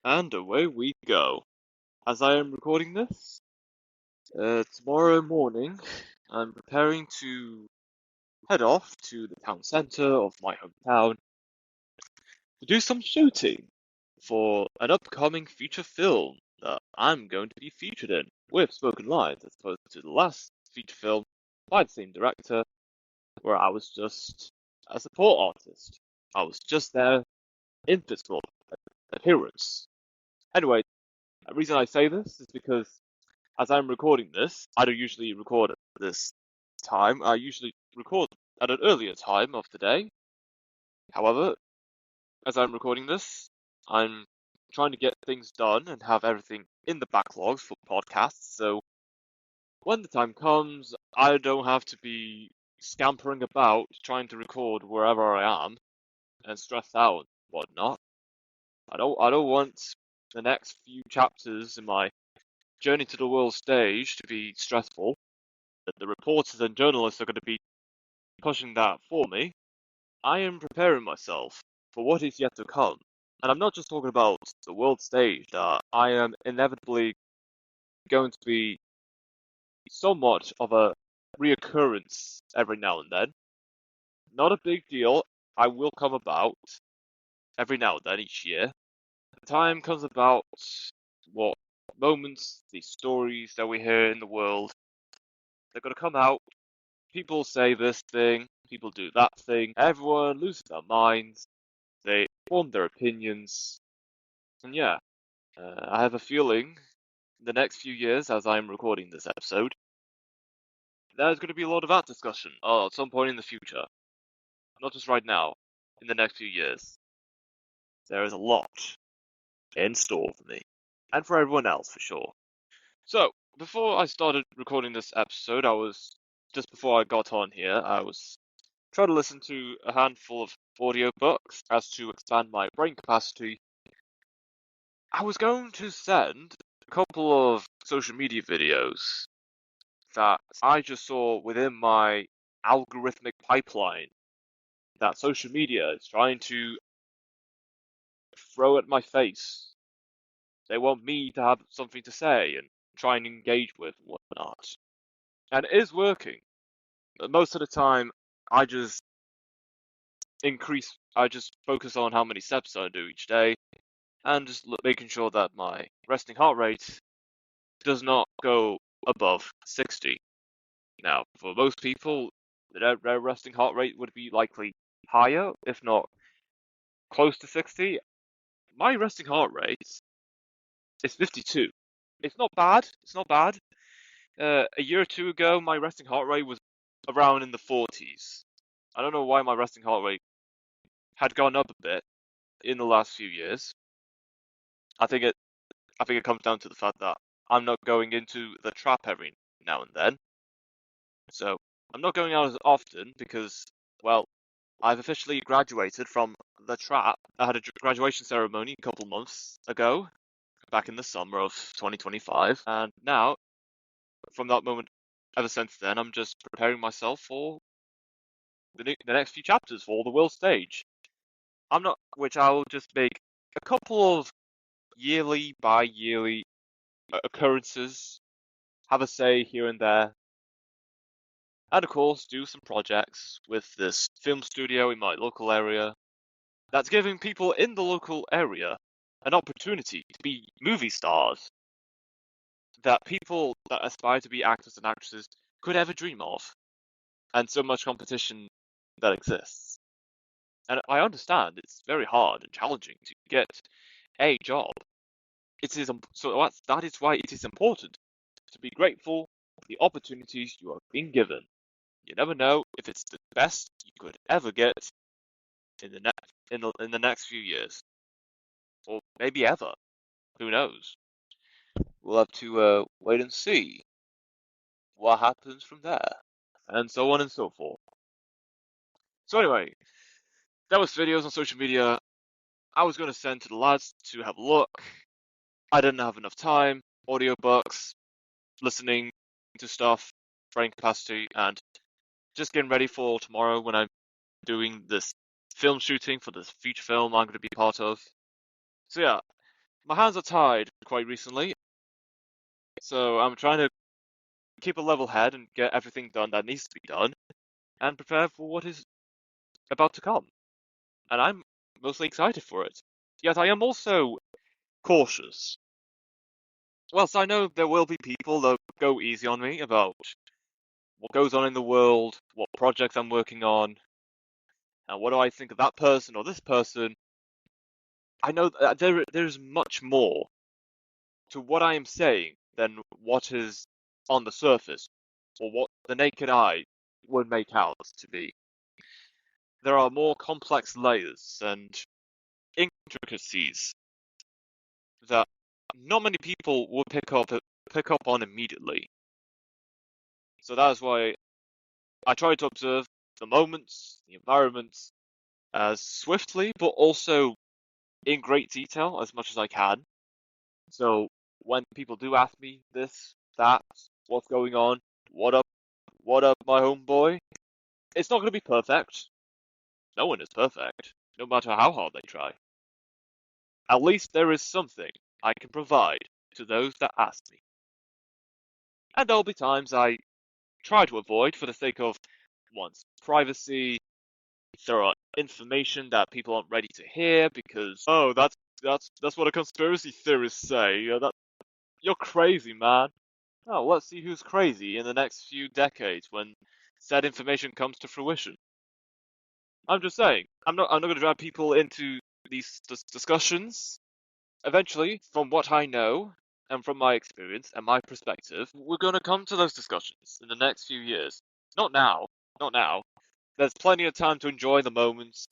And away we go. As I am recording this, tomorrow morning, I'm preparing to head off to the town centre of my hometown to do some shooting for an upcoming feature film that I'm going to be featured in with spoken lines as opposed to the last feature film by the same director where I was just a support artist. I was just there in physical appearance. Anyway, the reason I say this is because as I'm recording this, I don't usually record at this time. I usually record at an earlier time of the day. However, as I'm recording this, I'm trying to get things done and have everything in the backlogs for podcasts. So when the time comes, I don't have to be scampering about trying to record wherever I am and stressed out and whatnot. I don't want the next few chapters in my journey to the world stage to be stressful. That the reporters and journalists are going to be pushing that for me. I am preparing myself for what is yet to come. And I'm not just talking about the world stage, that I am inevitably going to be somewhat of a reoccurrence every now and then. Not a big deal. I will come about every now and then each year. The time comes about what moments, these stories that we hear in the world, they're going to come out. People say this thing, people do that thing, everyone loses their minds, they form their opinions, and yeah, I have a feeling in the next few years, as I'm recording this episode, there's going to be a lot of that discussion at some point in the future. Not just right now, in the next few years. There is a lot in store for me, and for everyone else for sure. So, before I started recording this episode, just before I got on here, I was trying to listen to a handful of audiobooks as to expand my brain capacity. I was going to send a couple of social media videos that I just saw within my algorithmic pipeline that social media is trying to throw at my face. They want me to have something to say and try and engage with and whatnot. And it is working. But most of the time, I just I just focus on how many steps I do each day and just making sure that my resting heart rate does not go above 60. Now, for most people, their resting heart rate would be likely higher, if not close to 60. My resting heart rate is 52. It's not bad. It's not bad. A year or two ago, my resting heart rate was around in the 40s. I don't know why my resting heart rate had gone up a bit in the last few years. I think it I think it comes down to the fact that I'm not going into the trap every now and then. So I'm not going out as often because, well, I've officially graduated from the trap. I had a graduation ceremony a couple months ago, back in the summer of 2025, and now, from that moment, ever since then, I'm just preparing myself for the next few chapters for the world stage. Which I'll just make a couple of yearly, bi-yearly occurrences, have a say here and there, and of course do some projects with this film studio in my local area that's giving people in the local area an opportunity to be movie stars that people that aspire to be actors and actresses could ever dream of, and so much competition that exists. And I understand it's very hard and challenging to get a job. That is why it is important to be grateful for the opportunities you are being given. You never know if it's the best you could ever get in the next few years, or maybe ever. Who knows? We'll have to wait and see what happens from there, and so on and so forth. So anyway, that was videos on social media I was going to send to the lads to have a look. I didn't have enough time, audiobooks, listening to stuff, brain capacity, and just getting ready for tomorrow when I'm doing this film shooting for this feature film I'm going to be part of. So yeah, my hands are tied quite recently, so I'm trying to keep a level head and get everything done that needs to be done, and prepare for what is about to come. And I'm mostly excited for it. Yet I am also cautious. Whilst I know there will be people that go easy on me about what goes on in the world, what projects I'm working on, and what do I think of that person or this person, I know that there's much more to what I am saying than what is on the surface, or what the naked eye would make out to be. There are more complex layers and intricacies that not many people would pick up on immediately. So that is why I try to observe the moments, the environments, as swiftly, but also in great detail as much as I can. So when people do ask me this, that, what's going on, what up, my homeboy, it's not going to be perfect. No one is perfect, no matter how hard they try. At least there is something I can provide to those that ask me. And there'll be times I try to avoid for the sake of one's privacy. There are information that people aren't ready to hear because that's what a conspiracy theorists say. You're crazy, man. Oh, let's see who's crazy in the next few decades when said information comes to fruition. I'm just saying, I'm not going to drag people into these discussions. Eventually, from what I know and from my experience and my perspective, we're going to come to those discussions in the next few years. Not now, not now. There's plenty of time to enjoy the moments,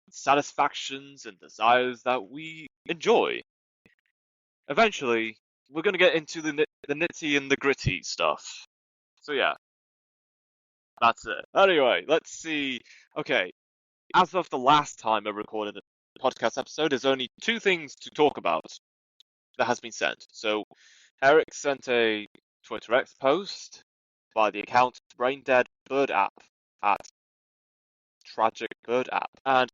satisfactions, and desires that we enjoy. Eventually, we're going to get into the nitty and the gritty stuff. So yeah, that's it. Anyway, let's see. Okay, as of the last time I recorded a podcast episode, there's only two things to talk about that has been sent. So Eric sent a Twitter X post by the account Braindead Bird App at Tragic Bird App, and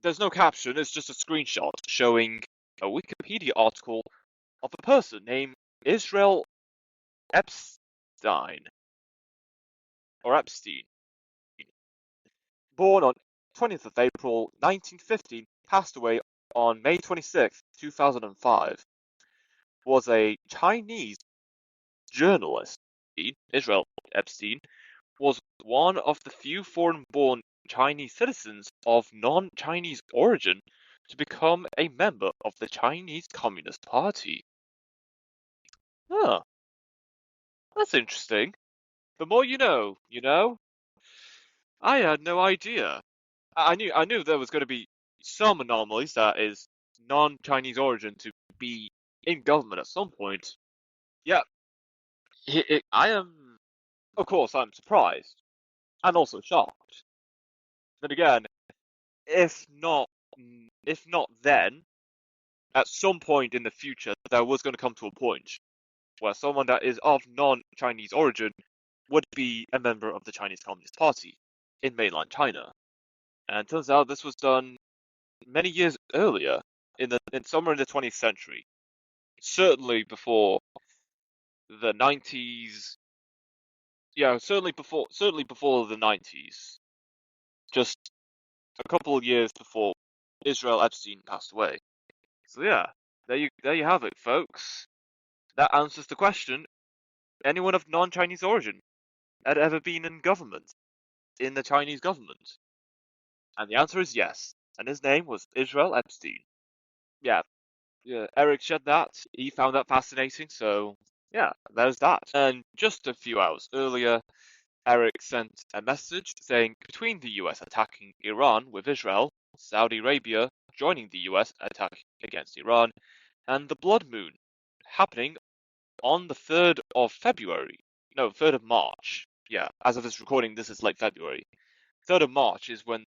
there's no caption. It's just a screenshot showing a Wikipedia article of a person named Israel Epstein or Epstein, born on 20th of April 1915, passed away on May 26, 2005, was a Chinese journalist. Israel Epstein was one of the few foreign-born Chinese citizens of non-Chinese origin to become a member of the Chinese Communist Party. Huh, that's interesting. The more you know, you know? I had no idea. I knew there was going to be some anomalies that is non-Chinese origin to be in government at some point. Yeah, I am, of course, I'm surprised and also shocked. Then again, if not, if not then, at some point in the future, there was going to come to a point where someone that is of non-Chinese origin would be a member of the Chinese Communist Party in mainland China. And it turns out this was done many years earlier, in somewhere in the 20th century, certainly before the 90s. Yeah, certainly before the 90s, just a couple of years before Israel Epstein passed away. So yeah, there you have it, folks. That answers the question: anyone of non-Chinese origin had ever been in government, in the Chinese government? And the answer is yes. And his name was Israel Epstein. Yeah, yeah, Eric shared that. He found that fascinating, so yeah, there's that. And just a few hours earlier, Eric sent a message saying between the US attacking Iran with Israel, Saudi Arabia joining the US attack against Iran, and the blood moon happening on the 3rd of February. No, 3rd of March. Yeah, as of this recording, this is late February. 3rd of March is when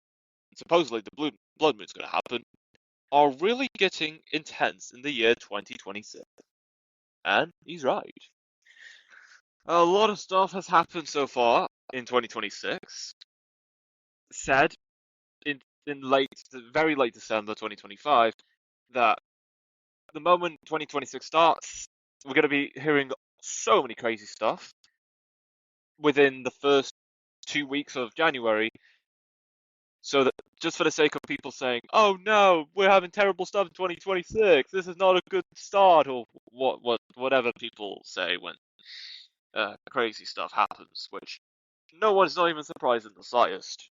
supposedly the blood moon's going to happen, are really getting intense in the year 2026. And he's right. A lot of stuff has happened so far in 2026. Said in very late December 2025, that the moment 2026 starts, we're going to be hearing so many crazy stuff within the first 2 weeks of January. So that just for the sake of people saying, "Oh no, we're having terrible stuff in 2026. This is not a good start," or whatever people say when crazy stuff happens, which no one's not even surprised in the slightest.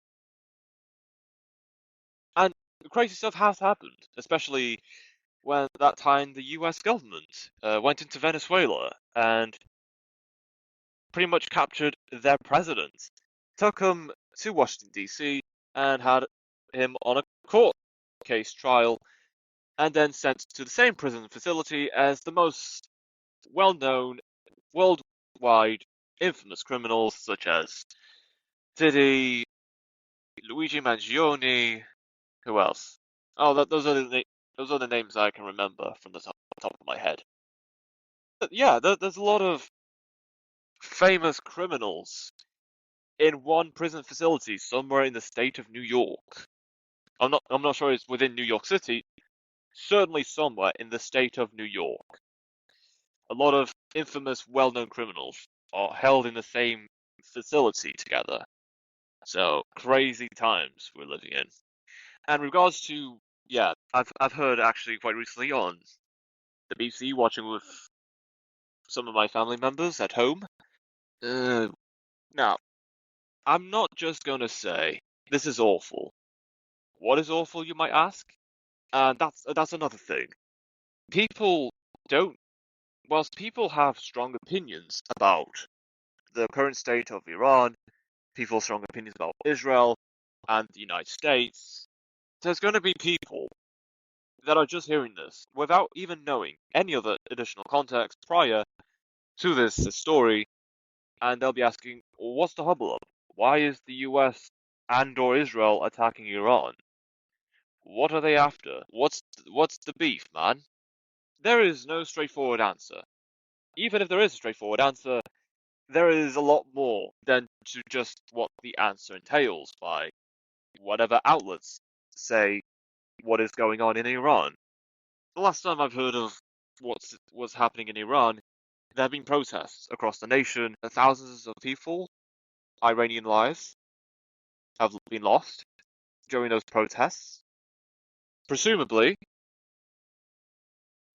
And crazy stuff has happened, especially when that time the US government went into Venezuela and pretty much captured their president, took him to Washington, D.C., and had him on a court case trial, and then sent to the same prison facility as the most well known, worldwide, infamous criminals such as Diddy, Luigi Mangione, who else? Oh, those are the names I can remember from the top of my head. But yeah, there's a lot of famous criminals in one prison facility somewhere in the state of New York. I'm not sure it's within New York City, certainly somewhere in the state of New York. A lot of infamous, well-known criminals are held in the same facility together. So crazy times we're living in. And in regards to, yeah, I've heard actually quite recently on the BBC watching with some of my family members at home. Uh, Now, I'm not just gonna say this is awful. What is awful, you might ask? And that's another thing. People don't. Whilst people have strong opinions about the current state of Iran, people have strong opinions about Israel and the United States, there's going to be people that are just hearing this without even knowing any other additional context prior to this story, and they'll be asking, what's the hubbub? Why is the US and/or Israel attacking Iran? What are they after? What's the beef, man? There is no straightforward answer. Even if there is a straightforward answer, there is a lot more than to just what the answer entails by whatever outlets say what is going on in Iran. The last time I've heard of what's happening in Iran, there have been protests across the nation. Thousands of people, Iranian lives, have been lost during those protests, presumably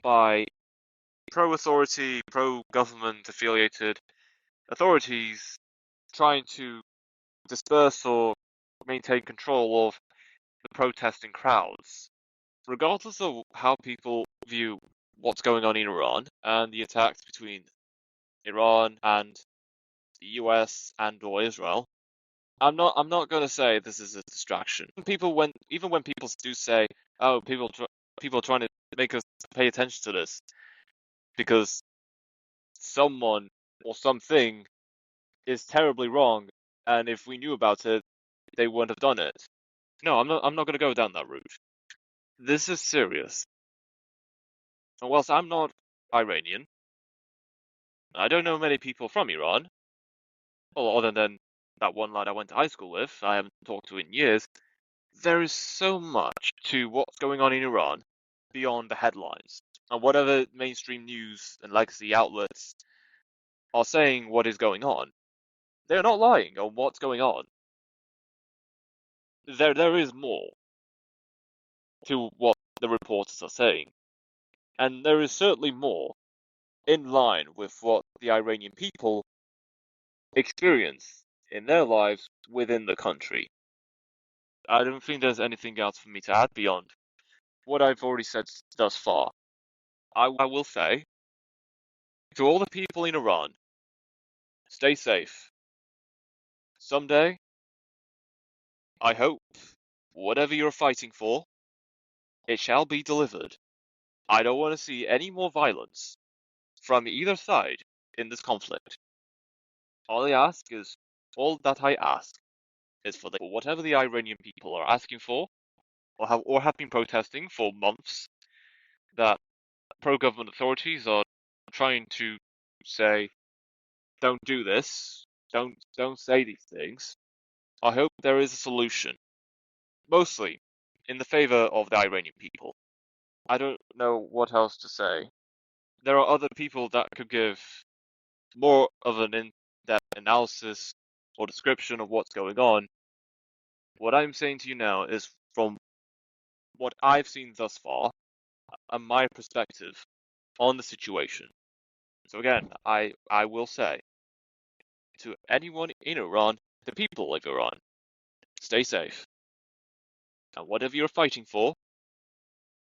by pro-authority, pro-government affiliated authorities trying to disperse or maintain control of the protesting crowds. Regardless of how people view what's going on in Iran and the attacks between Iran and the US and or Israel, I'm not going to say this is a distraction. Even when people do say, oh, people are trying to make us pay attention to this because someone or something is terribly wrong, and if we knew about it, they wouldn't have done it. No, I'm not going to go down that route. This is serious. And whilst I'm not Iranian, I don't know many people from Iran, well, other than that one lad I went to high school with, I haven't talked to in years. There is so much to what's going on in Iran beyond the headlines. And whatever mainstream news and legacy outlets are saying what is going on, they're not lying on what's going on. There is more to what the reporters are saying. And there is certainly more in line with what the Iranian people experience in their lives within the country. I don't think there's anything else for me to add beyond what I've already said thus far. I will say to all the people in Iran, stay safe. Someday, I hope, whatever you're fighting for, it shall be delivered. I don't want to see any more violence from either side in this conflict. All that I ask is for whatever the Iranian people are asking for, or have been protesting for months, that pro-government authorities are trying to say, don't do this, don't say these things. I hope there is a solution, mostly in the favor of the Iranian people. I don't know what else to say. There are other people that could give more of an in-depth analysis or description of what's going on. What I'm saying to you now is from what I've seen thus far and my perspective on the situation. So again, I will say to anyone in Iran, the people of Iran, stay safe. And whatever you're fighting for,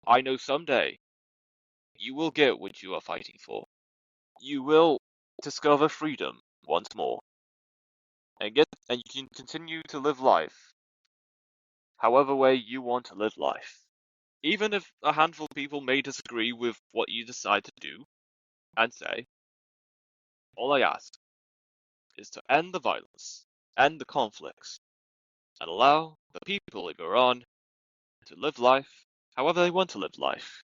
I know someday you will get what you are fighting for. You will discover freedom once more and you can continue to live life however way you want to live life. Even if a handful of people may disagree with what you decide to do and say, all I ask is to end the violence, end the conflicts, and allow the people of Iran to live life however they want to live life,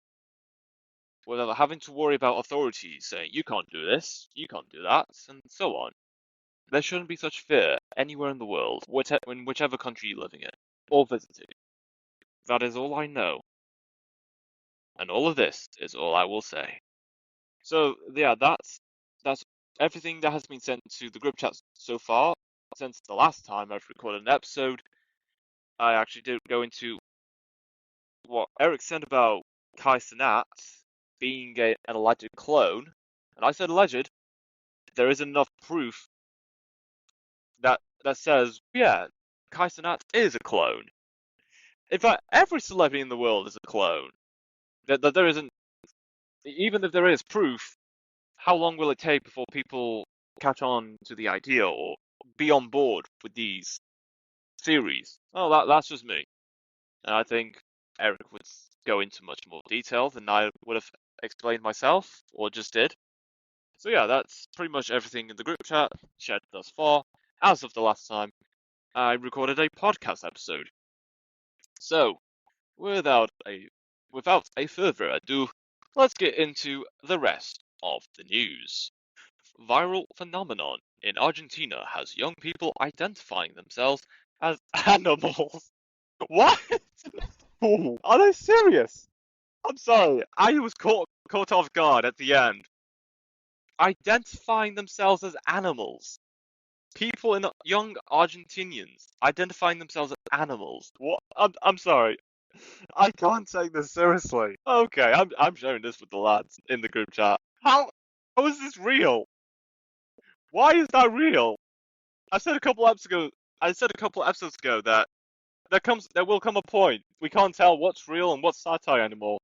without having to worry about authorities saying you can't do this, you can't do that, and so on. There shouldn't be such fear anywhere in the world, in whichever country you're living in or visiting. That is all I know, and all of this is all I will say. So yeah, that's everything that has been sent to the group chat so far. Since the last time I've recorded an episode, I actually did go into what Eric said about Kai Cenat being an alleged clone, and I said alleged. There is enough proof that says, yeah, Kai Cenat is a clone. In fact, every celebrity in the world is a clone. That there isn't, even if there is proof, how long will it take before people catch on to the idea or be on board with these theories? Oh, that's just me. And I think Eric would go into much more detail than I would have explained myself, or just did. So yeah, that's pretty much everything in the group chat shared thus far. As of the last time I recorded a podcast episode. So, without a further ado, let's get into the rest of the news. Viral phenomenon in Argentina has young people identifying themselves as animals. What? Are they serious? I'm sorry, I was caught off guard at the end. Identifying themselves as animals. People in young Argentinians identifying themselves as animals. What? I'm sorry. I can't take this seriously. Okay, I'm sharing this with the lads in the group chat. How is this real? Why is that real? I said a couple episodes ago. I said a couple episodes ago that there will come a point we can't tell what's real and what's satire anymore.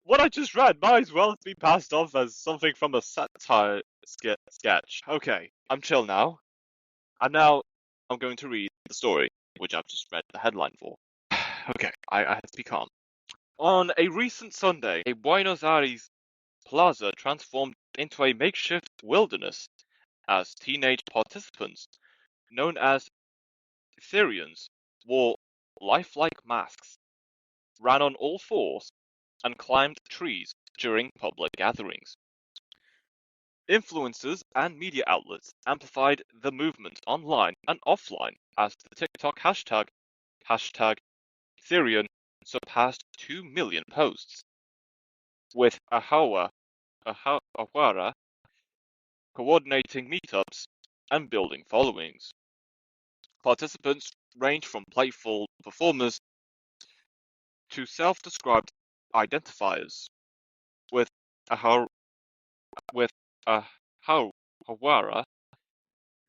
What I just read might as well be passed off as something from a satire sketch. Okay, I'm chill now. I'm going to read the story, which I've just read the headline for. Okay, I have to be calm. On a recent Sunday, a Buenos Aires plaza transformed into a makeshift wilderness as teenage participants, known as Syrians, wore lifelike masks, ran on all fours, and climbed trees during public gatherings. Influencers and media outlets amplified the movement online and offline as the TikTok hashtag Syrian surpassed 2 million posts, with Ahawara coordinating meetups and building followings. Participants range from playful performers to self-described identifiers, with Ahawara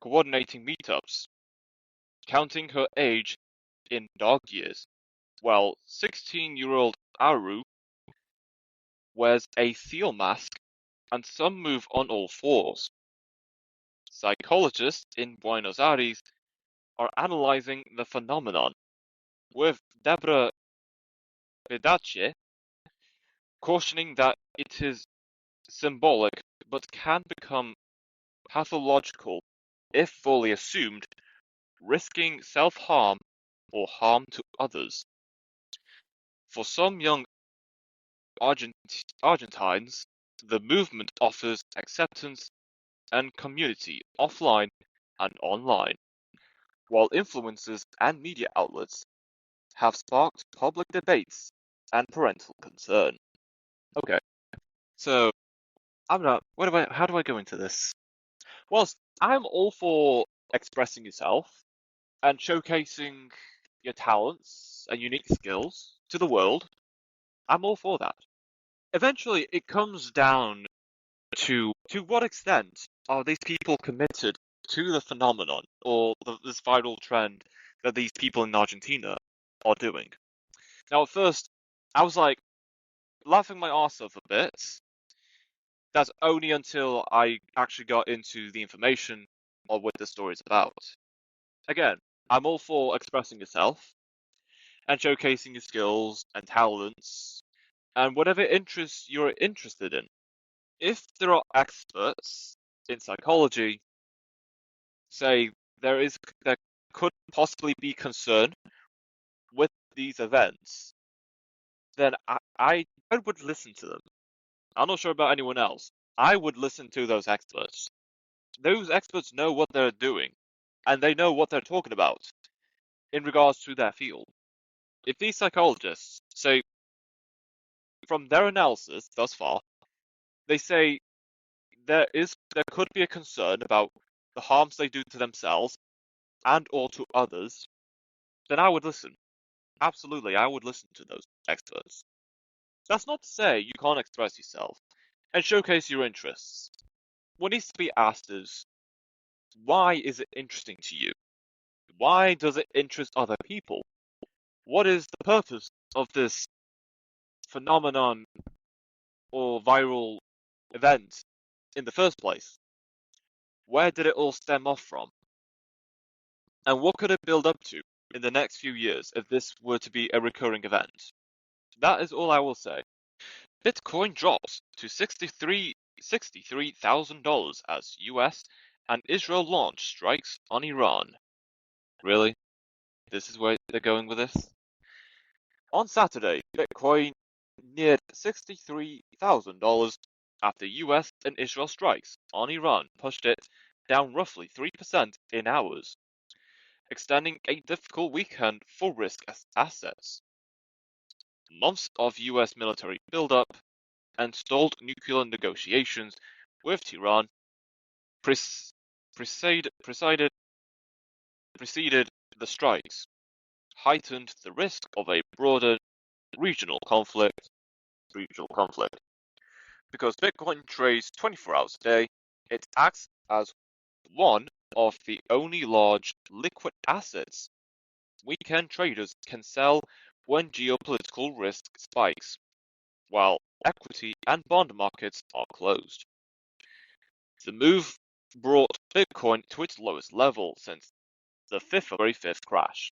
coordinating meetups, counting her age in dog years, while 16-year-old Aru wears a seal mask and some move on all fours. Psychologists in Buenos Aires are analyzing the phenomenon, with Debra Bedache cautioning that it is symbolic but can become pathological if fully assumed, risking self-harm or harm to others. For some young Argentines, the movement offers acceptance and community offline and online, while influencers and media outlets have sparked public debates and parental concern. Okay. So I'm not. What do I? How do I go into this? Whilst I'm all for expressing yourself and showcasing your talents and unique skills to the world, I'm all for that. Eventually, it comes down to what extent are these people committed to the phenomenon or this viral trend that these people in Argentina are doing. Now, at first, I was like laughing my arse off a bit. That's only until I actually got into the information of what the story is about. Again, I'm all for expressing yourself and showcasing your skills and talents and whatever interests you're interested in. If there are experts in psychology say there could possibly be concern with these events, then I would listen to them. I'm not sure about anyone else. I would listen to those experts. Those experts know what they're doing, and they know what they're talking about in regards to their field. If these psychologists say, from their analysis thus far, they say there could be a concern about the harms they do to themselves and or to others, then I would listen. Absolutely, I would listen to those experts. That's not to say you can't express yourself and showcase your interests. What needs to be asked is, why is it interesting to you? Why does it interest other people? What is the purpose of this phenomenon or viral event in the first place? Where did it all stem off from? And what could it build up to in the next few years if this were to be a recurring event? That is all I will say. Bitcoin drops to $63,000 as US and Israel launch strikes on Iran. Really? This is where they're going with this? On Saturday, Bitcoin neared $63,000 after US and Israel strikes on Iran pushed it down roughly 3% in hours, extending a difficult weekend for risk assets. Months of US military buildup and stalled nuclear negotiations with Tehran preceded preceded the strikes, heightened the risk of a broader regional conflict. Regional conflict. Because Bitcoin trades 24 hours a day, it acts as one of the only large liquid assets weekend traders can sell when geopolitical risk spikes, while equity and bond markets are closed. The move brought Bitcoin to its lowest level since the February 5th crash,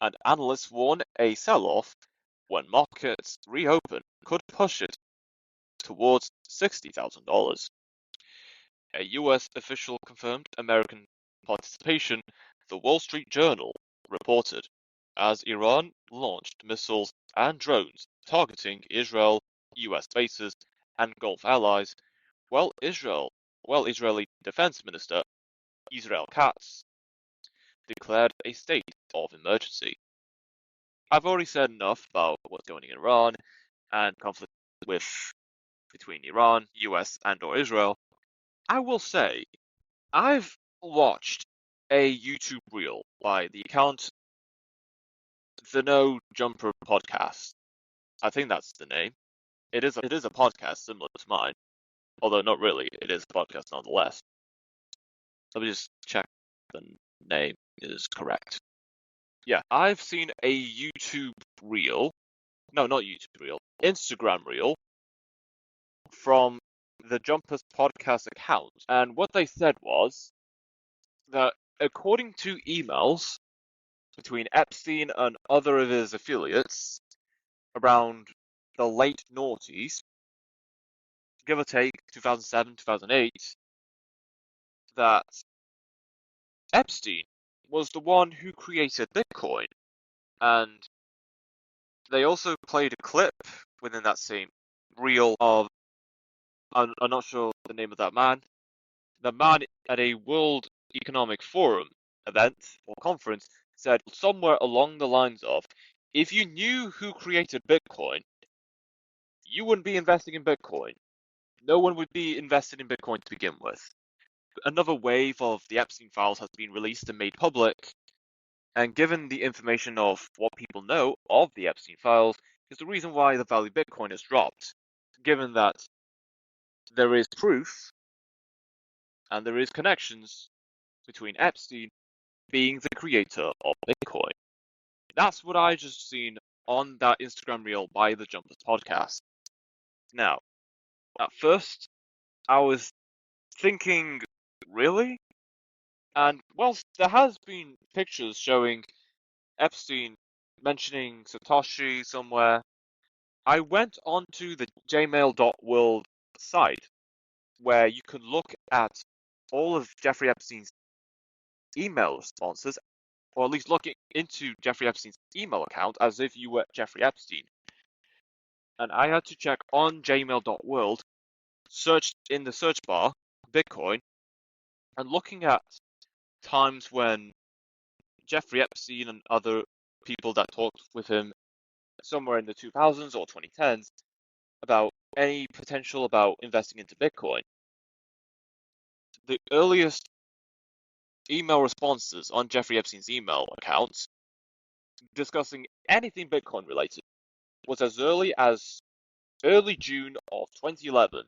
and analysts warn a sell-off when markets reopen could push it towards $60,000. A US official confirmed American participation, the Wall Street Journal reported, as Iran launched missiles and drones targeting Israel, US bases, and Gulf allies, while Israeli Defense Minister Israel Katz declared a state of emergency. I've already said enough about what's going on in Iran and conflict with between Iran, US, and or Israel. I will say I've watched a YouTube reel by the account The No Jumper Podcast. I think that's the name. It is a podcast similar to mine, although not really. It is a podcast nonetheless. Let me just check the name is correct. Yeah, I've seen a YouTube reel. No, not YouTube reel. Instagram reel from the Jumpers podcast account, and what they said was that according to emails between Epstein and other of his affiliates around the late noughties, give or take 2007, 2008, that Epstein was the one who created Bitcoin. And they also played a clip within that same reel of, I'm not sure the name of that man, the man at a World Economic Forum event or conference said somewhere along the lines of, if you knew who created Bitcoin, you wouldn't be investing in Bitcoin. No one would be invested in Bitcoin to begin with. Another wave of the Epstein files has been released and made public, and given the information of what people know of the Epstein files, is the reason why the value of Bitcoin has dropped, given that there is proof and there is connections between Epstein being the creator of Bitcoin. That's what I just seen on that Instagram reel by the Jumpers podcast. Now, at first, I was thinking, really? And whilst there has been pictures showing Epstein mentioning Satoshi somewhere, I went onto the jmail.world site where you can look at all of Jeffrey Epstein's email responses, or at least looking into Jeffrey Epstein's email account as if you were Jeffrey Epstein. And I had to check on jmail.world, search in the search bar, Bitcoin, and looking at times when Jeffrey Epstein and other people that talked with him somewhere in the 2000s or 2010s about any potential about investing into Bitcoin. The earliest email responses on Jeffrey Epstein's email accounts discussing anything Bitcoin related was as early as early June of 2011.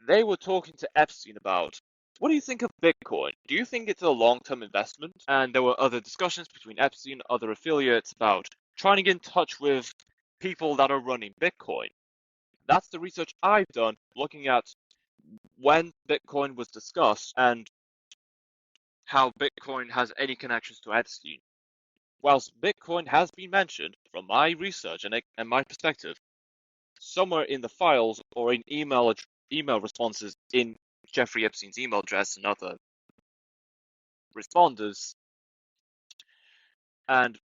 They were talking to Epstein about, what do you think of Bitcoin? Do you think it's a long-term investment? And there were other discussions between Epstein and other affiliates about trying to get in touch with people that are running Bitcoin. That's the research I've done, looking at when Bitcoin was discussed and how Bitcoin has any connections to Epstein. Whilst Bitcoin has been mentioned, from my research and my perspective, somewhere in the files or in email responses in Jeffrey Epstein's email address and other responders, and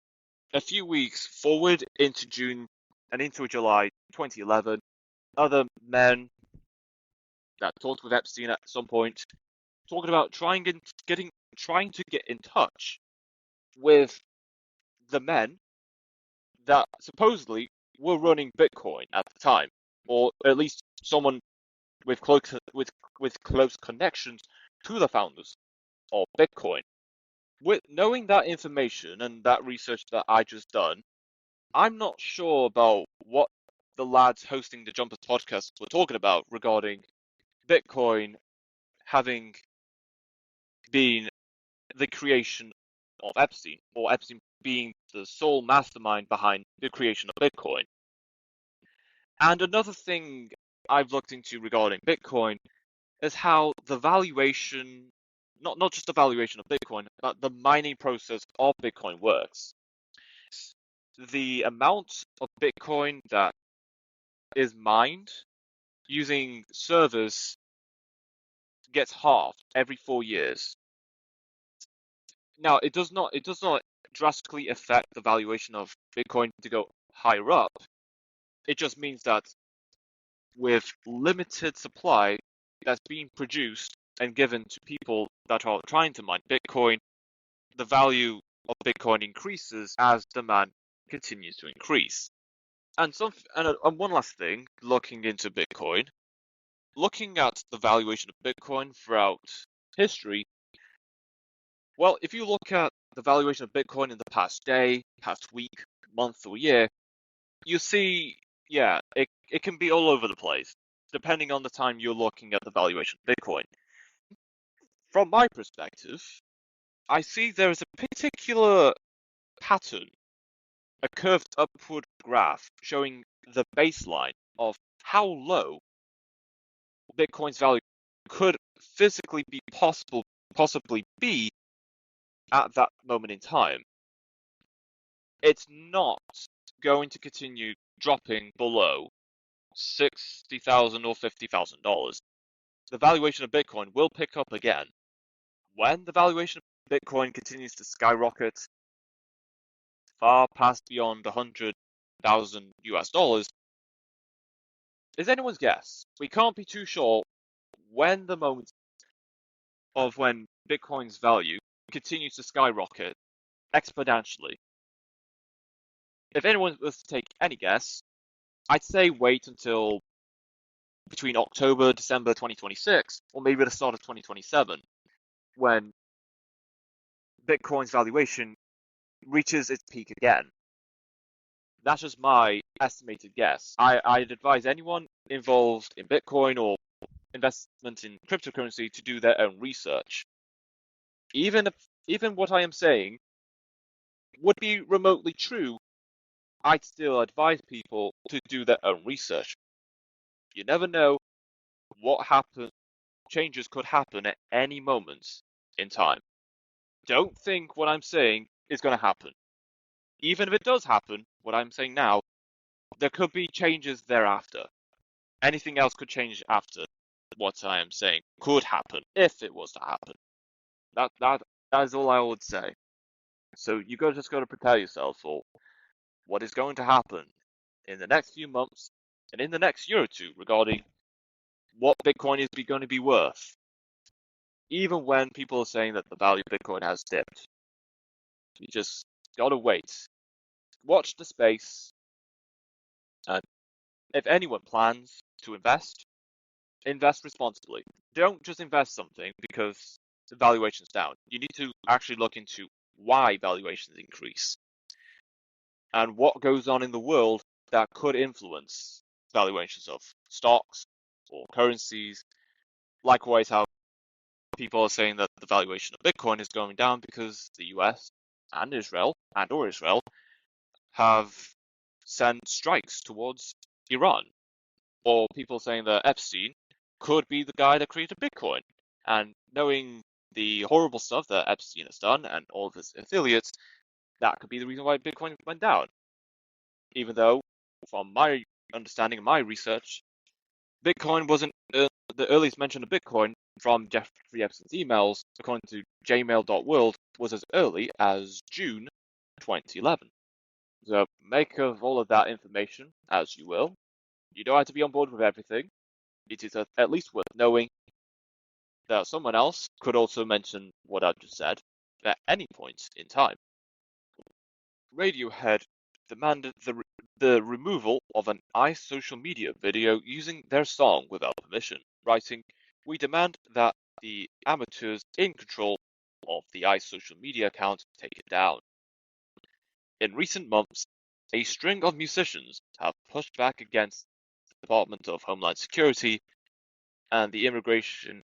a few weeks forward into June and into July 2011, other men that talked with Epstein at some point talking about trying to get in touch with the men that supposedly were running Bitcoin at the time, or at least someone with close connections to the founders of Bitcoin. With knowing that information and that research that I just done, I'm not sure about what the lads hosting the Jumpers podcast were talking about regarding Bitcoin having been the creation of Epstein, or Epstein being the sole mastermind behind the creation of Bitcoin. And another thing I've looked into regarding Bitcoin is how the valuation, not just the valuation of Bitcoin, but the mining process of Bitcoin works. The amount of Bitcoin that is mined using servers gets halved every 4 years. Now, it does not drastically affect the valuation of Bitcoin to go higher up. It just means that with limited supply that's being produced and given to people that are trying to mine Bitcoin, the value of Bitcoin increases as demand continues to increase. And one last thing, looking into Bitcoin, looking at the valuation of Bitcoin throughout history, well, if you look at the valuation of Bitcoin in the past day, past week, month, or year, you see, yeah, it can be all over the place, depending on the time you're looking at the valuation of Bitcoin. From my perspective, I see there is a particular pattern, a curved upward graph showing the baseline of how low Bitcoin's value could physically be possibly be at that moment in time. It's not going to continue dropping below $60,000 or $50,000. The valuation of Bitcoin will pick up again. When the valuation of Bitcoin continues to skyrocket far past beyond 100,000 US dollars, is anyone's guess. We can't be too sure when the moment of when Bitcoin's value continues to skyrocket exponentially. If anyone was to take any guess, I'd say wait until between October, December 2026, or maybe the start of 2027, when Bitcoin's valuation reaches its peak again. That's just my estimated guess. I'd advise anyone involved in Bitcoin or investment in cryptocurrency to do their own research. Even what I am saying would be remotely true, I'd still advise people to do their own research. You never know what changes could happen at any moment in time. Don't think what I'm saying is going to happen. Even if it does happen, what I'm saying now, there could be changes thereafter. Anything else could change after what I am saying could happen if it was to happen. That is all I would say. So just got to prepare yourself for what is going to happen in the next few months and in the next year or two regarding what Bitcoin is going to be worth. Even when people are saying that the value of Bitcoin has dipped, you just gotta wait. Watch the space, and if anyone plans to invest responsibly. Don't just invest something because the valuation's down. You need to actually look into why valuations increase and what goes on in the world that could influence valuations of stocks or currencies. Likewise, how people are saying that the valuation of Bitcoin is going down because the US and Israel have sent strikes towards Iran, or people saying that Epstein could be the guy that created Bitcoin. And knowing the horrible stuff that Epstein has done and all of his affiliates, that could be the reason why Bitcoin went down. Even though, from my understanding and my research, Bitcoin wasn't the earliest mention of Bitcoin from Jeffrey Epstein's emails, according to jmail.world, was as early as June 2011. So make of all of that information as you will. You don't have to be on board with everything. It is at least worth knowing that someone else could also mention what I've just said at any point in time. Radiohead demanded the removal of an ICE social media video using their song without permission, writing, "We demand that the amateurs in control of the ICE social media account take it down." In recent months, a string of musicians have pushed back against the Department of Homeland Security and the Immigration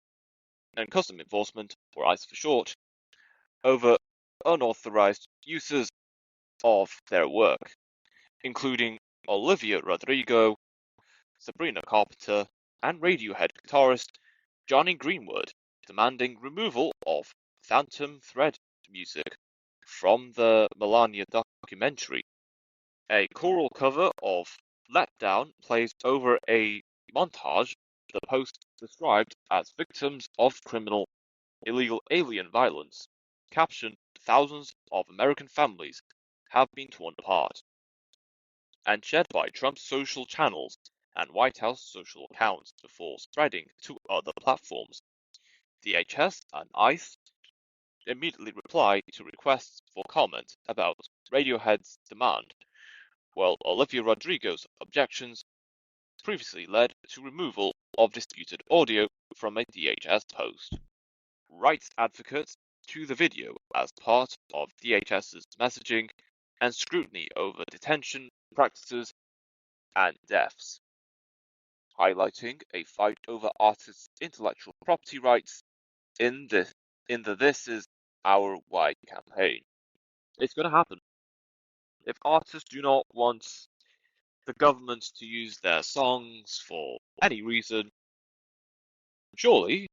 and Customs Enforcement, or ICE for short, over unauthorized uses of their work, including Olivia Rodrigo, Sabrina Carpenter, and Radiohead guitarist Johnny Greenwood, demanding removal of Phantom Thread music from the Melania documentary. A choral cover of Let Down plays over a montage the Post described as victims of criminal illegal alien violence, captioned, "Thousands of American families have been torn apart," and shared by Trump's social channels and White House social accounts before spreading to other platforms. DHS and ICE immediately replied to requests for comment about Radiohead's demand, while Olivia Rodrigo's objections previously led to removal of disputed audio from a DHS post. Rights advocates to the video as part of DHS's messaging and scrutiny over detention practices and deaths, highlighting a fight over artists' intellectual property rights in the This Is Our Why campaign. It's going to happen. If artists do not want the government to use their songs for any reason, surely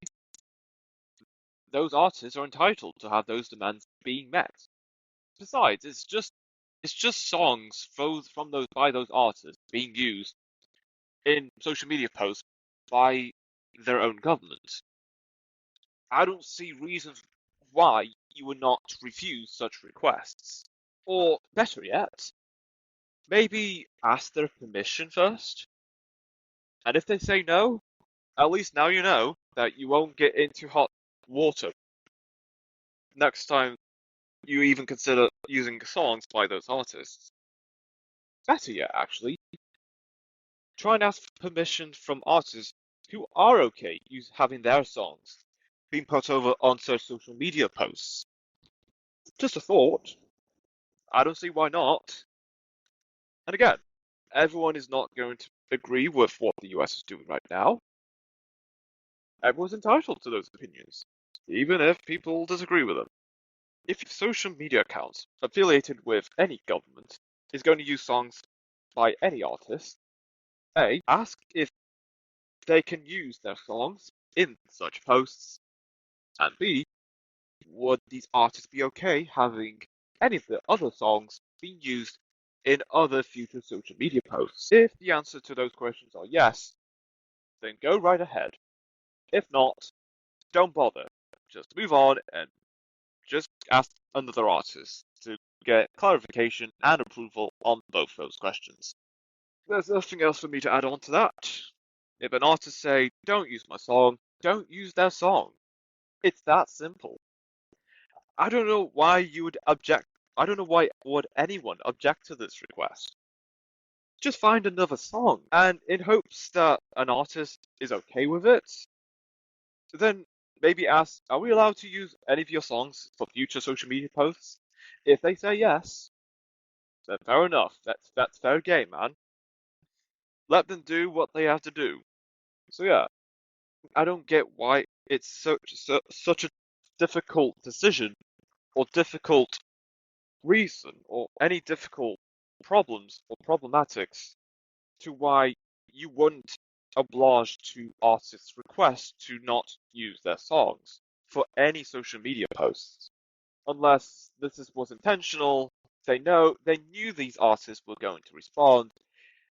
those artists are entitled to have those demands being met. Besides, it's just songs from those by those artists being used in social media posts by their own government. I don't see reasons why you would not refuse such requests. Or better yet, maybe ask their permission first. And if they say no, at least now you know that you won't get into hot water next time you even consider using songs by those artists. Better yet, actually, try and ask permission from artists who are okay having their songs being put over on such social media posts. Just a thought. I don't see why not. And again, everyone is not going to agree with what the US is doing right now. Everyone's entitled to those opinions, even if people disagree with them. If social media accounts affiliated with any government is going to use songs by any artist, A, ask if they can use their songs in such posts, and B, would these artists be okay having any of their other songs being used in other future social media posts? If the answer to those questions are yes, then go right ahead. If not, don't bother. Just move on and just ask another artist to get clarification and approval on both those questions. There's nothing else for me to add on to that. If an artist say, don't use my song, don't use their song. It's that simple. I don't know why you would object. I don't know why would anyone object to this request. Just find another song, and in hopes that an artist is okay with it, then maybe ask, are we allowed to use any of your songs for future social media posts? If they say yes, then fair enough. That's fair game, man. Let them do what they have to do. So yeah, I don't get why it's such a difficult decision or difficult reason or any difficult problems or problematics to why you wouldn't oblige to artists' requests to not use their songs for any social media posts. Unless was intentional, they knew these artists were going to respond,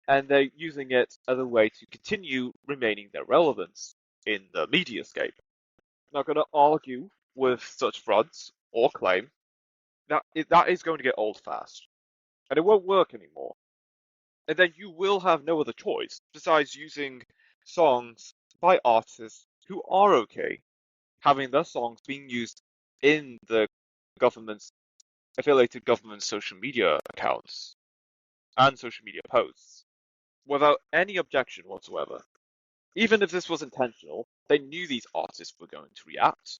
and they're using it as a way to continue remaining their relevance in the mediascape. I'm not going to argue with such fronts or claim that is going to get old fast, and it won't work anymore. And then you will have no other choice besides using songs by artists who are okay having their songs being used in the government's affiliated government social media accounts and social media posts without any objection whatsoever. Even if this was intentional, they knew these artists were going to react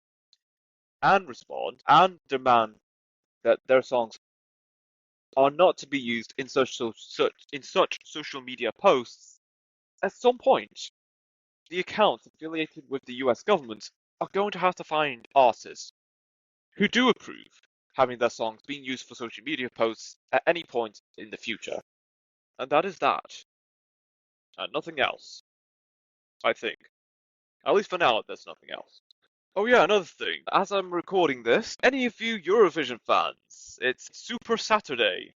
and respond and demand that their songs are not to be used in such social media posts. At some point, the accounts affiliated with the US government are going to have to find artists who do approve having their songs being used for social media posts at any point in the future. And that is that. And nothing else, I think. At least for now, there's nothing else. Oh yeah, another thing. As I'm recording this, any of you Eurovision fans, it's Super Saturday.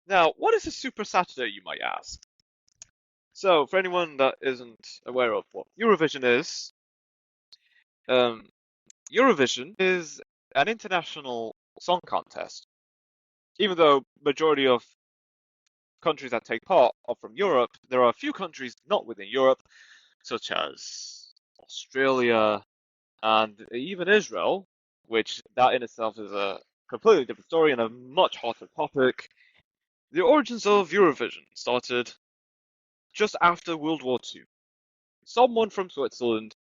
Now, what is a Super Saturday, you might ask? So, for anyone that isn't aware of what Eurovision is, um, Eurovision is an international song contest. Even though majority of countries that take part are from Europe, there are a few countries not within Europe, such as Australia and even Israel, which that in itself is a completely different story and a much hotter topic. The origins of Eurovision started just after World War II. Someone from Switzerland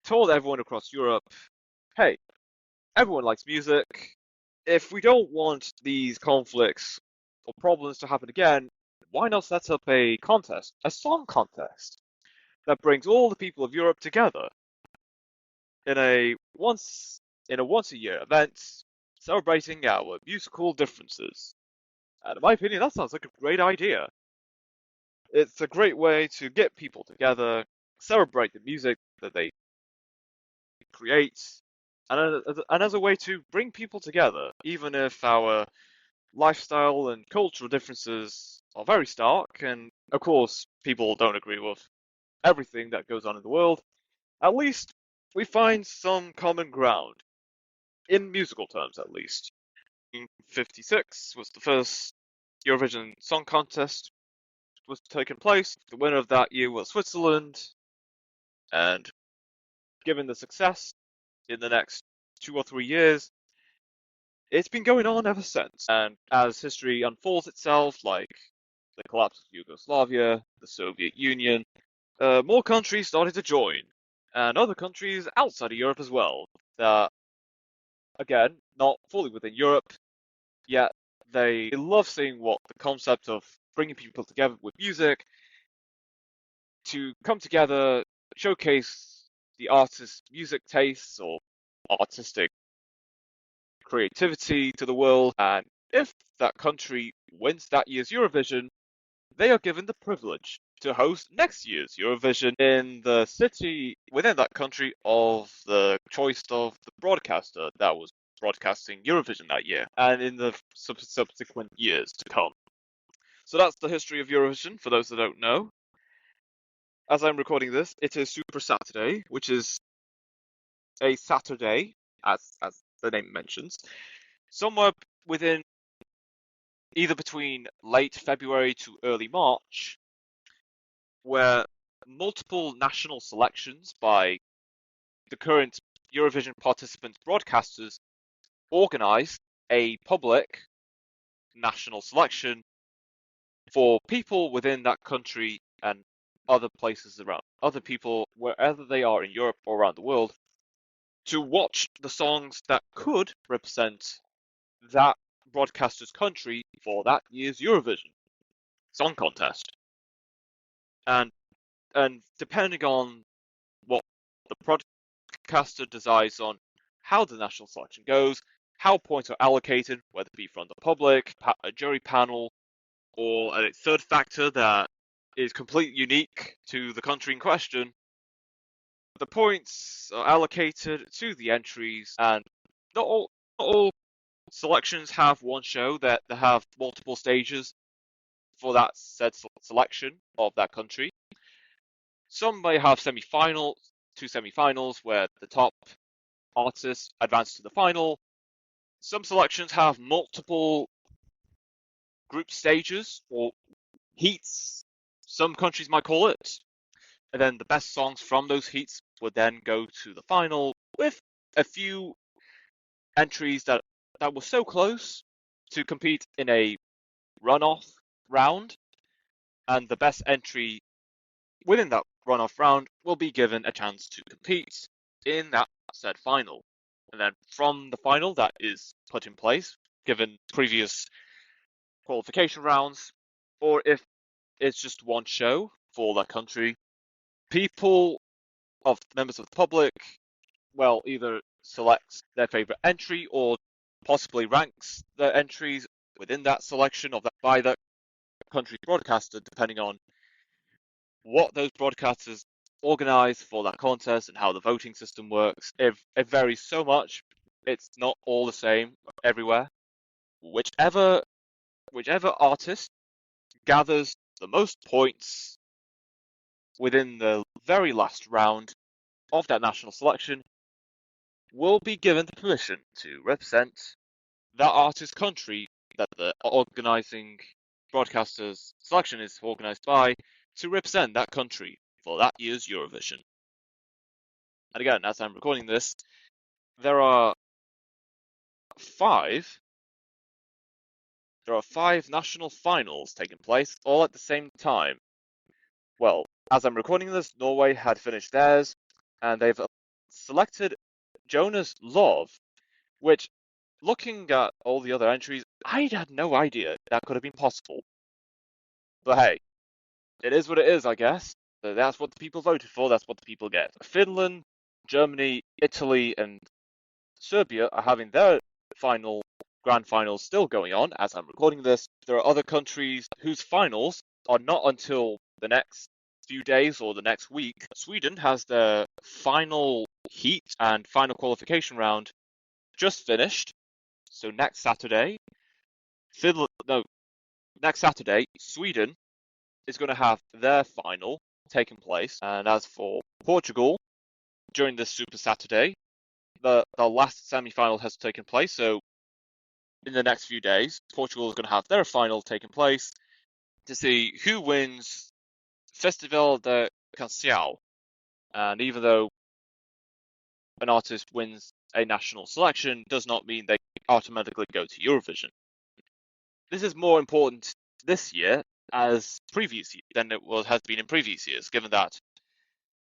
told everyone across Europe, hey, everyone likes music. If we don't want these conflicts or problems to happen again, why not set up a contest, a song contest, that brings all the people of Europe together in a once a year event celebrating our musical differences. And in my opinion, that sounds like a great idea. It's a great way to get people together, celebrate the music that they create, and as a way to bring people together, even if our lifestyle and cultural differences are very stark, and of course, people don't agree with everything that goes on in the world, at least we find some common ground, in musical terms at least. 1956 was the first Eurovision Song Contest was taking place. The winner of that year was Switzerland, and given the success in the next 2 or 3 years, it's been going on ever since. And as history unfolds itself, like the collapse of Yugoslavia, the Soviet Union, more countries started to join, and other countries outside of Europe as well, that, again, not fully within Europe, yet they love seeing what the concept of bringing people together with music to come together, showcase the artist's music tastes or artistic creativity to the world, and if that country wins that year's Eurovision, they are given the privilege to host next year's Eurovision in the city within that country of the choice of the broadcaster that was broadcasting Eurovision that year, and in the subsequent years to come. So that's the history of Eurovision, for those that don't know. As I'm recording this, it is Super Saturday, which is a Saturday, as the name mentions, somewhere within either between late February to early March, where multiple national selections by the current Eurovision participant broadcasters organise a public national selection for people within that country and other places around, other people wherever they are in Europe or around the world, to watch the songs that could represent that broadcaster's country for that year's Eurovision Song Contest. And depending on what the broadcaster decides on how the national selection goes, how points are allocated, whether it be from the public, a jury panel, or a third factor that is completely unique to the country in question, the points are allocated to the entries, and not all selections have one show, that they have multiple stages for that said selection of that country. Some may have two semi-finals where the top artists advance to the final. Some selections have multiple group stages or heats, some countries might call it. And then the best songs from those heats would then go to the final, with a few entries that were so close to compete in a runoff round, and the best entry within that runoff round will be given a chance to compete in that said final. And then from the final that is put in place, given previous qualification rounds, or if it's just one show for that country, people of members of the public, well, either selects their favorite entry or possibly ranks their entries within that selection of that by that country's broadcaster, depending on what those broadcasters organize for that contest and how the voting system works. It varies so much. It's not all the same everywhere. Whichever artist gathers the most points within the very last round of that national selection will be given the permission to represent that artist's country that the organizing broadcaster's selection is organized by, to represent that country for that year's Eurovision. And again, as I'm recording this, there are five national finals taking place all at the same time. Well, as I'm recording this, Norway had finished theirs, and they've selected Jonas Love, which, looking at all the other entries, I had no idea that could have been possible. But hey, it is what it is, I guess. So that's what the people voted for, that's what the people get. Finland, Germany, Italy, and Serbia are having their grand finals still going on as I'm recording this. There are other countries whose finals are not until the next few days or the next week. Sweden has their final heat and final qualification round just finished. So next Saturday, Sweden is going to have their final taking place. And as for Portugal, during this Super Saturday, the last semi-final has taken place. So in the next few days, Portugal is going to have their final taking place to see who wins Festival de Canção. And even though an artist wins a national selection, does not mean they automatically go to Eurovision. This is more important this year, as than has been in previous years,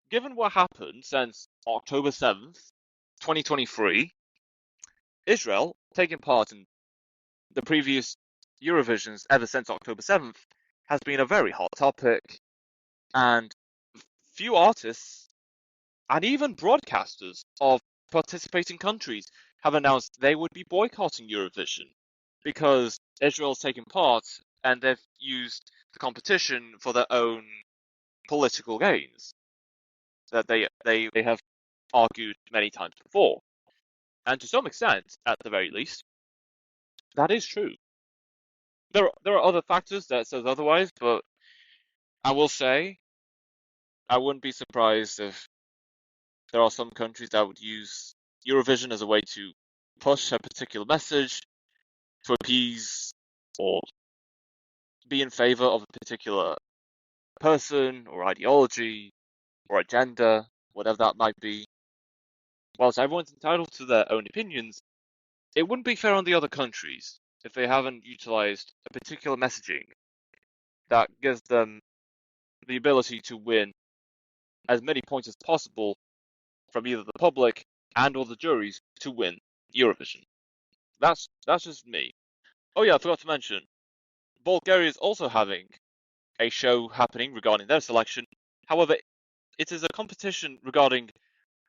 given what happened since October 7th, 2023, Israel taking part in the previous Eurovisions ever since October 7th has been a very hot topic, and few artists and even broadcasters of participating countries have announced they would be boycotting Eurovision because Israel's taken part and they've used the competition for their own political gains that they have argued many times before. And to some extent, at the very least, that is true. There are other factors that says otherwise, but I will say I wouldn't be surprised if there are some countries that would use Eurovision as a way to push a particular message, to appease or be in favor of a particular person or ideology or agenda, whatever that might be. Whilst everyone's entitled to their own opinions, it wouldn't be fair on the other countries if they haven't utilized a particular messaging that gives them the ability to win as many points as possible from either the public and or the juries to win Eurovision. That's just me. Oh yeah, I forgot to mention, Bulgaria is also having a show happening regarding their selection. However, it is a competition regarding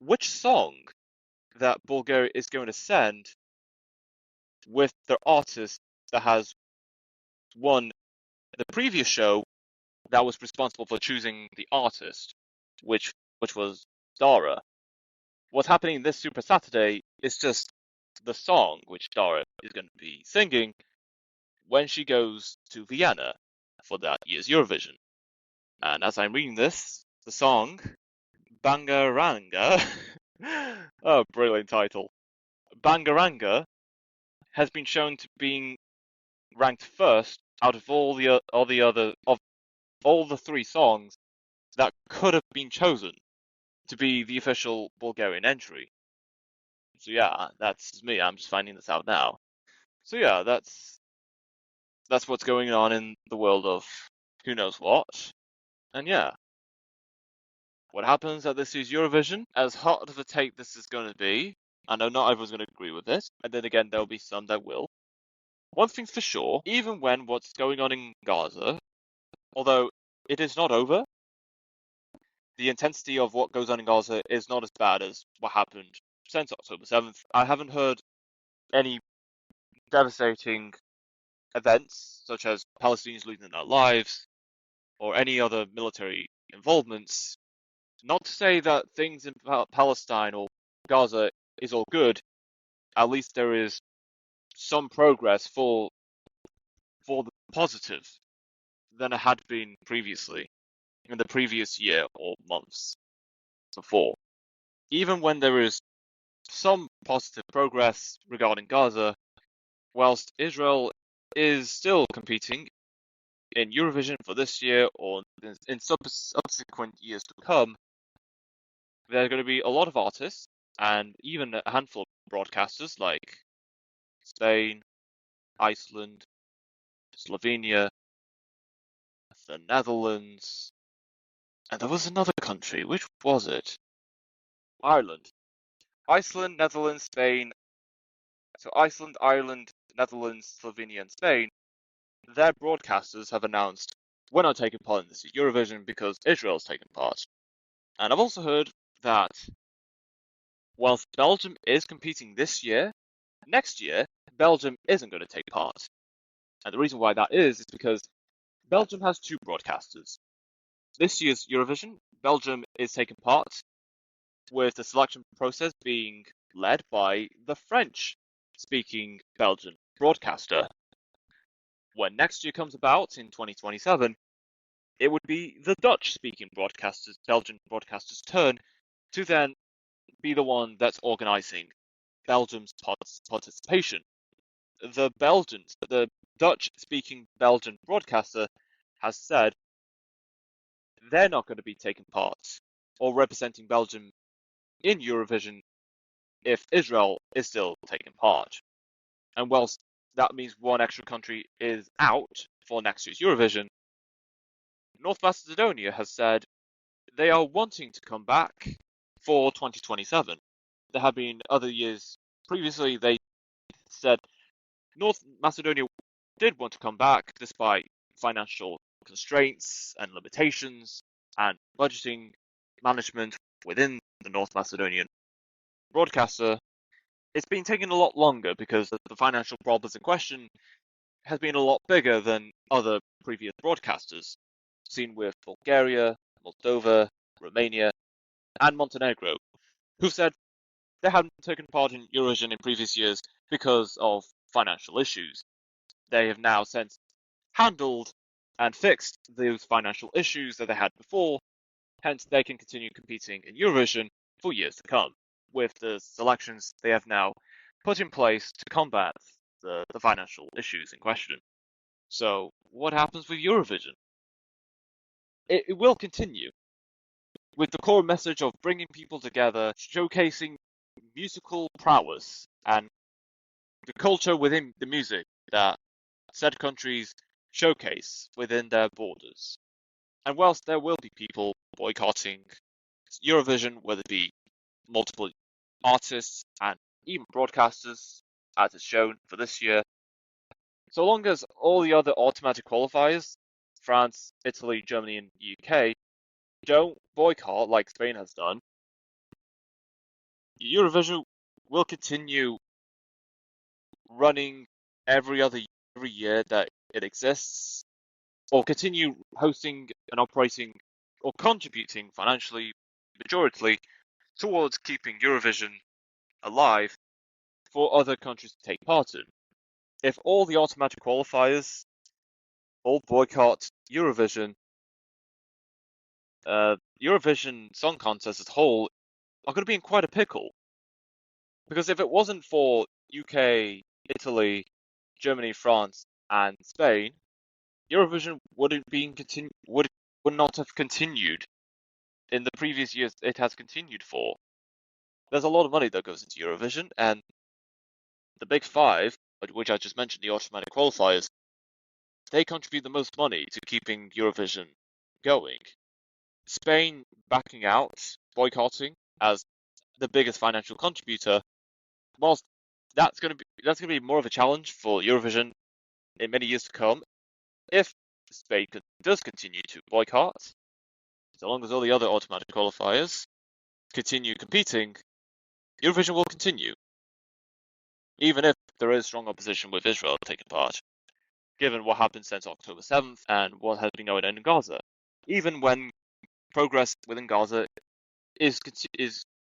which song that Bulgaria is going to send with their artist that has won the previous show that was responsible for choosing the artist, which was Dara. What's happening this Super Saturday is just the song which Dara is going to be singing when she goes to Vienna for that year's Eurovision. And as I'm reading this, the song, Bangaranga, oh, brilliant title. Bangaranga has been shown to being ranked first out of all the three songs that could have been chosen to be the official Bulgarian entry. So yeah, that's me. I'm just finding this out now. So yeah, that's what's going on in the world of who knows what. And yeah, what happens at this year's Eurovision, as hot of a take this is going to be, I know not everyone's going to agree with this, and then again there'll be some that will. One thing's for sure, even when what's going on in Gaza, although it is not over, the intensity of what goes on in Gaza is not as bad as what happened since October 7th. I haven't heard any devastating events, such as Palestinians losing their lives, or any other military involvements. Not to say that things in Palestine or Gaza is all good, at least there is some progress for the positive than it had been previously, in the previous year or months before. Even when there is some positive progress regarding Gaza, whilst Israel is still competing in Eurovision for this year or in subsequent years to come, there are going to be a lot of artists and even a handful of broadcasters like Spain, Iceland, Slovenia, the Netherlands, and there was another country. Which was it? Ireland. Iceland, Netherlands, Spain. So Iceland, Ireland, Netherlands, Slovenia, and Spain. Their broadcasters have announced we're not taking part in this Eurovision because Israel's taking part. And I've also heard that whilst Belgium is competing this year, next year Belgium isn't going to take part. And the reason why that is because Belgium has two broadcasters. This year's Eurovision, Belgium is taking part, with the selection process being led by the French-speaking Belgian broadcaster. When next year comes about in 2027, it would be the Dutch-speaking Belgian broadcaster's turn to then be the one that's organising Belgium's participation. The Dutch-speaking Belgian broadcaster has said they're not going to be taking part or representing Belgium in Eurovision if Israel is still taking part. And whilst that means one extra country is out for next year's Eurovision, North Macedonia has said they are wanting to come back for 2027. There have been other years previously they said North Macedonia did want to come back despite financial constraints and limitations and budgeting management within the North Macedonian broadcaster. It's been taking a lot longer because the financial problems in question has been a lot bigger than other previous broadcasters, seen with Bulgaria, Moldova, Romania, and Montenegro, who said they hadn't taken part in Eurovision in previous years because of financial issues. They have now since handled and fixed those financial issues that they had before, hence they can continue competing in Eurovision for years to come, with the selections they have now put in place to combat the financial issues in question. So, what happens with Eurovision? It will continue, with the core message of bringing people together, showcasing musical prowess and the culture within the music that said countries showcase within their borders. And whilst there will be people boycotting Eurovision, whether it be multiple artists and even broadcasters, as is shown for this year, so long as all the other automatic qualifiers, France, Italy, Germany, and UK, don't boycott like Spain has done, Eurovision will continue running every year that it exists, or continue hosting and operating or contributing financially, majority, towards keeping Eurovision alive for other countries to take part in. If all the automatic qualifiers all boycott Eurovision, Eurovision Song Contest as a whole are going to be in quite a pickle. Because if it wasn't for UK, Italy, Germany, France, and Spain, Eurovision would not have continued in the previous years it has continued for. There's a lot of money that goes into Eurovision, and the big five, which I just mentioned, the automatic qualifiers, they contribute the most money to keeping Eurovision going. Spain backing out, boycotting as the biggest financial contributor, whilst that's going to be more of a challenge for Eurovision in many years to come. If Spain does continue to boycott, so long as all the other automatic qualifiers continue competing, Eurovision will continue, even if there is strong opposition with Israel taking part, given what happened since October 7th and what has been going on in Gaza. Even when progress within Gaza is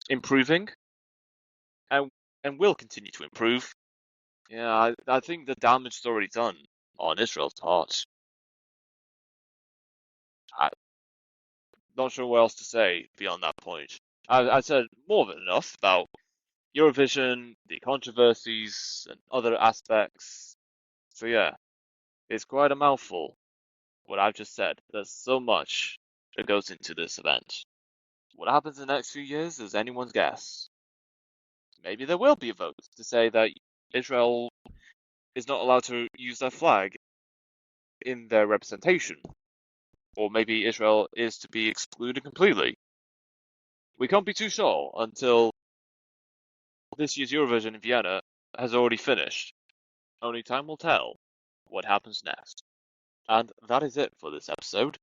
improving and will continue to improve, yeah, I think the damage is already done on Israel's part. I'm not sure what else to say beyond that point. I said more than enough about Eurovision, the controversies, and other aspects. So yeah, it's quite a mouthful, what I've just said. There's so much that goes into this event. What happens in the next few years is anyone's guess. Maybe there will be a vote to say that Israel is not allowed to use their flag in their representation. Or maybe Israel is to be excluded completely. We can't be too sure until this year's Eurovision in Vienna has already finished. Only time will tell what happens next. And that is it for this episode.